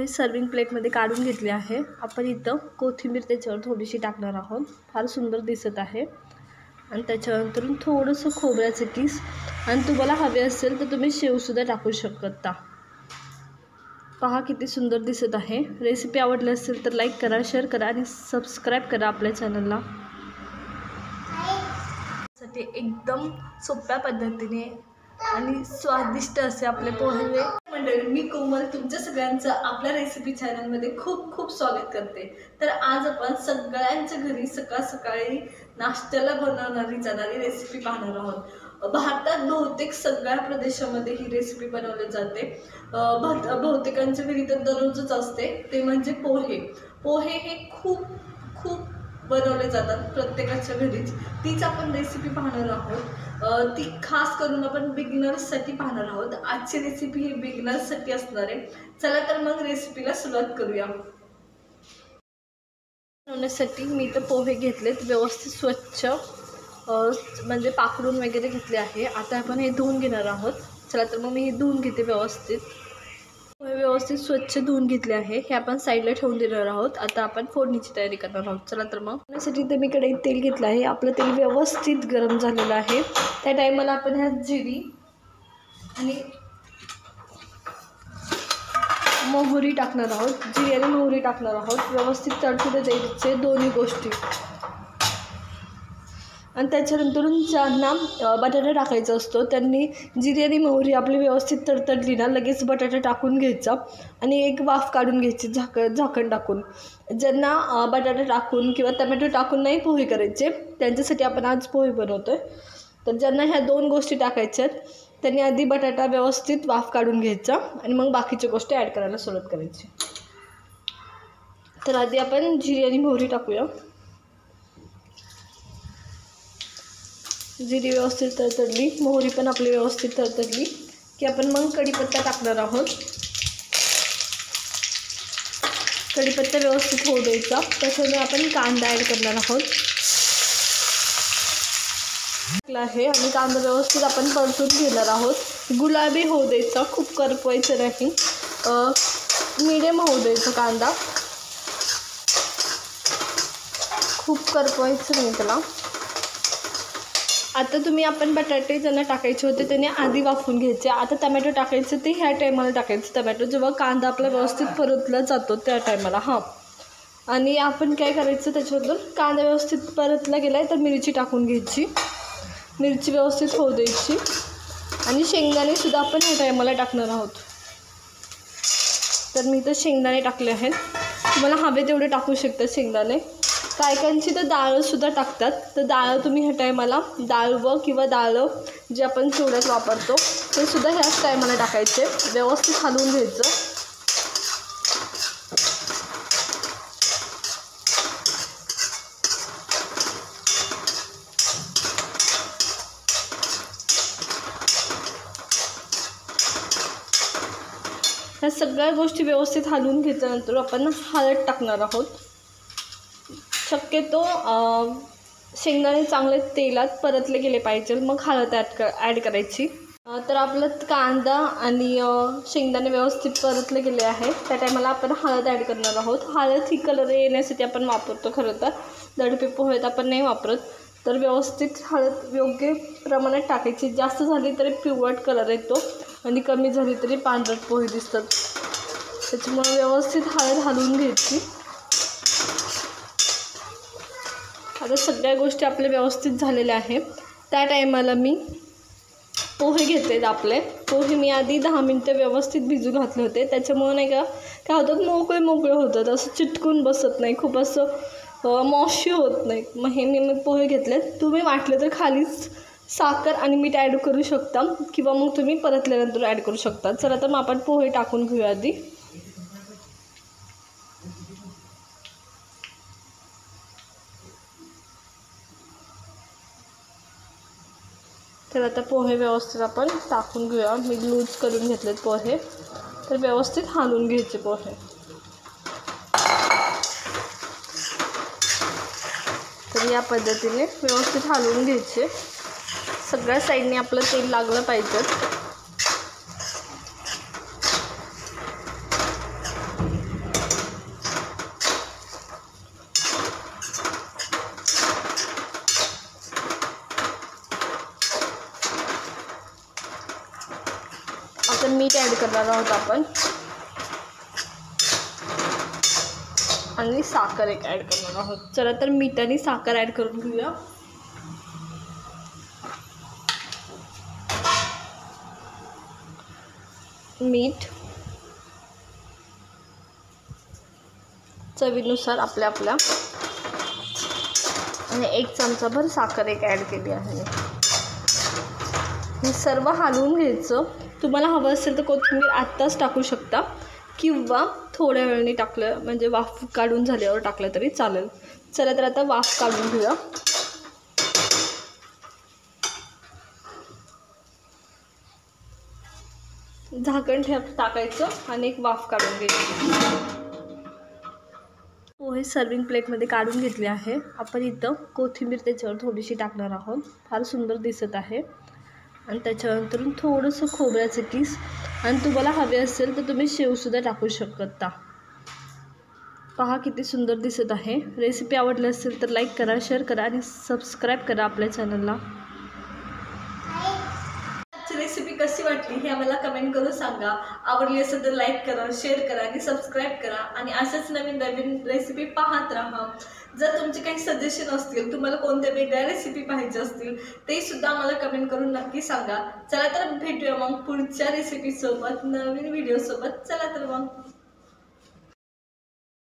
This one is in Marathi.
पोहे सर्विंग प्लेटमध्ये काढून घेतले आहे. आपण इथं कोथिंबीर त्याच्यावर थोडीशी टाकणार आहोत. फार सुंदर दिसत आहे. आणि त्याच्यानंतर थोडंसं खोबऱ्याचं किस, आणि तुम्हाला हवे असेल तर तुम्ही शेवसुद्धा टाकू शकता. पहा किती सुंदर दिसत आहे. रेसिपी आवडली असेल तर लाईक करा, शेअर करा आणि सबस्क्राईब करा आपल्या चॅनलला. साठी एकदम सोप्या पद्धतीने आणि स्वादिष्ट असे आपले पोहे. मंडळी, मी कोमल तुमच्या सगळ्यांचं आपल्या रेसिपी चॅनलमध्ये खूप खूप स्वागत करते. तर आज आपण सगळ्यांच्या घरी सकाळ सकाळी नाश्त्याला बनवणारी जाणारी रेसिपी पाहणार आहोत. भारतात बहुतेक सगळ्या प्रदेशामध्ये ही रेसिपी बनवली जाते. बहुतेकांच्या घरी तर दररोजच असते, ते म्हणजे पोहे. पोहे हे खूप खूप बनवले जातात प्रत्येकाच्या घरीच. तीच आपण रेसिपी पाहणार आहोत. ती खास करून आपण बिगिनर्ससाठी पाहणार आहोत. आजची रेसिपी ही बिगिनर्ससाठी असणार आहे. चला तर मग रेसिपीला सुरुवात करूया. बनवण्यासाठी मी तर पोहे घेतलेत, व्यवस्थित स्वच्छ म्हणजे पाकडून वगैरे घेतले आहे. आता आपण हे धुवून घेणार आहोत. चला तर मग मी हे धुवून घेते व्यवस्थित. पोहे व्यवस्थित स्वच्छ धुवून घेतले आहे. हे आपण साईडला ठेवून देणार आहोत. आता आपण फोडणीची तयारी करणार आहोत. चला तर मग त्यासाठी तर मी कढईत तेल घेतलं आहे. आपलं तेल व्यवस्थित गरम झालेलं आहे. त्या टायमाला आपण ह्यात जिरी आणि मोहरी टाकणार आहोत. जिरी आणि मोहरी टाकणार आहोत. व्यवस्थित तडतडू द्यायचे दोन्ही गोष्टी. आणि त्याच्यानंतर ज्यांना बटाटा टाकायचा असतो त्यांनी जिरे आणि मोहरी आपली व्यवस्थित तडतडली ना लगेच बटाटा टाकून घ्यायचा आणि एक वाफ काढून घ्यायची झाकण टाकून. ज्यांना बटाटा टाकून किंवा टमॅटो टाकून नाही पोहे करायचे त्यांच्यासाठी आपण आज पोहे बनवतो आहे. तर ज्यांना ह्या दोन गोष्टी टाकायच्या आहेत त्यांनी आधी बटाटा व्यवस्थित वाफ काढून घ्यायचा आणि मग बाकीच्या गोष्टी ॲड करायला सुरुवात करायची. तर आधी आपण जिरे आणि मोहरी टाकूया. जिरी व्यवस्थित तडतडली, मोहरी पण आपली व्यवस्थित तडतडली की आपण मग कढीपत्ता टाकणार आहोत. कढीपत्ता व्यवस्थित होऊ द्यायचा. त्याच्यामुळे आपण कांदा ॲड करणार आहोत. आहे आणि कांदा व्यवस्थित आपण परतून घेणार आहोत. गुलाबी होऊ द्यायचा, खूप करपवायचं नाही. मीडियम होऊ द्यायचा कांदा, खूप करपवायचं नाही त्याला. आता तुम्ही आपण बटाटे ज्यांना टाकायचे होते त्यांनी आधी वाफवून घ्यायचे. आता टमॅटो टाकायचं ते ह्या टायमाला टाकायचं. टमॅटो जेव्हा कांदा आपला व्यवस्थित परतला जातो त्या टायमाला आणि आपण काय करायचं, त्याच्याबद्दल कांदा व्यवस्थित परतला गेला आहे तर मिरची टाकून घ्यायची. मिरची व्यवस्थित होऊ द्यायची आणि शेंगदाणेसुद्धा आपण ह्या टायमाला टाकणार आहोत. तर मी तर शेंगदाणे टाकले आहेत. तुम्हाला हवे तेवढे टाकू शकता शेंगदाणे. कायकांची तर डाळसुद्धा टाकतात. तर डाळ तुम्ही ह्या टायमाला डाळवं किंवा डाळ जे आपण चिवड्यात वापरतो ते सुद्धा ह्याच टायमाला टाकायचे. व्यवस्थित हलवून घ्यायचं. ह्या सगळ्या गोष्टी व्यवस्थित हलवून घेतल्यानंतर आपण हळद टाकणार आहोत. शक्यतो शेंगदाणे चांगले तेलात परतले गेले पाहिजे, मग हळद ॲड करायची. तर आपलं कांदा आणि शेंगदाणे व्यवस्थित परतले गेले आहेत. त्या टायमाला आपण हळद ॲड करणार आहोत. हळद ही कलर येण्यासाठी आपण वापरतो. खरं तर दडपे पोहेत आपण नाही वापरत. तर व्यवस्थित हळद योग्य प्रमाणात टाकायची. जास्त झाली तरी पिवळट कलर येतो आणि कमी झाली तरी पांढरट पोहे दिसतात. त्याच्यामुळे व्यवस्थित हळद हलवून घ्यायची. आता सगळ्या गोष्टी आपल्या व्यवस्थित झालेल्या आहेत. त्या टायमाला मी पोहे घेतले. आपले पोहे मी आधी 10 मिनटं व्यवस्थित भिजू घातले होते. त्याच्यामुळे नाही का काय होतं, मोकळे होतात, असं चिटकून बसत नाही, खूप असं मॉशी होत नाही. मग हे मी पोहे घेतले. तुम्ही वाटले तर खालीच साखर आणि मीठ ॲड करू शकता किंवा मग तुम्ही परतल्यानंतर ॲड करू शकता. चला तर मग आपण पोहे टाकून घेऊया आधी. तर आता पोहे व्यवस्थित आपण टाकून घेऊया. मी लूज करून घेतलेत पोहे. तर व्यवस्थित हलवून घ्यायचे पोहे. तर या पद्धतीने व्यवस्थित हलवून घ्यायचे. सगळ्या साईडने आपलं तेल लागलं पाहिजे. करणार आहोत आपण आणि साखर एक ॲड करणार आहोत. चला तर मीठ आणि साखर ॲड करून घेऊया. मीठ चवीनुसार आपल्या आणि 1 चमचाभर साखर एक ॲड केली आहे. हे सर्व हलवून घ्यायचं. तुम्हाला हवं असेल तर कोथिंबीर आत्ताच टाकू शकता किंवा थोड्या वेळाने टाकलं म्हणजे वाफ काढून झाल्यावर टाकलं तरी चालेल. चला तर आता वाफ काढून घेऊया. झाकण टाकायचं आणि एक वाफ काढून घ्यायची. पोहे सर्विंग प्लेटमध्ये काढून घेतले आहे. आपण इथं कोथिंबीर त्याच्यावर थोडीशी टाकणार आहोत. फार सुंदर दिसत आहे. आणि त्याच्यानंतर थोडंसं खोबऱ्याचं किस आणि तुम्हाला हवे असेल तर तुम्ही शेवसुद्धा टाकू शकता. पहा किती सुंदर दिसत आहे. रेसिपी आवडली असेल तर लाईक करा, शेअर करा आणि सबस्क्राईब करा आपल्या चॅनलला. रेसिपी कशी वाटली हे आम्हाला कमेंट करून सांगा. आवडली असेल तर लाईक करा, शेअर करा आणि सबस्क्राईब करा आणि अशाच नवीन रेसिपी पाहत राहा. जर तुमचे काही सजेशन असतील, तुम्हाला कोणत्या वेगळ्या रेसिपी पाहिजे असतील ते सुद्धा आम्हाला कमेंट करून नक्की सांगा. चला तर भेटूया मग पुढच्या रेसिपीसोबत, नवीन व्हिडिओसोबत. चला तर मग.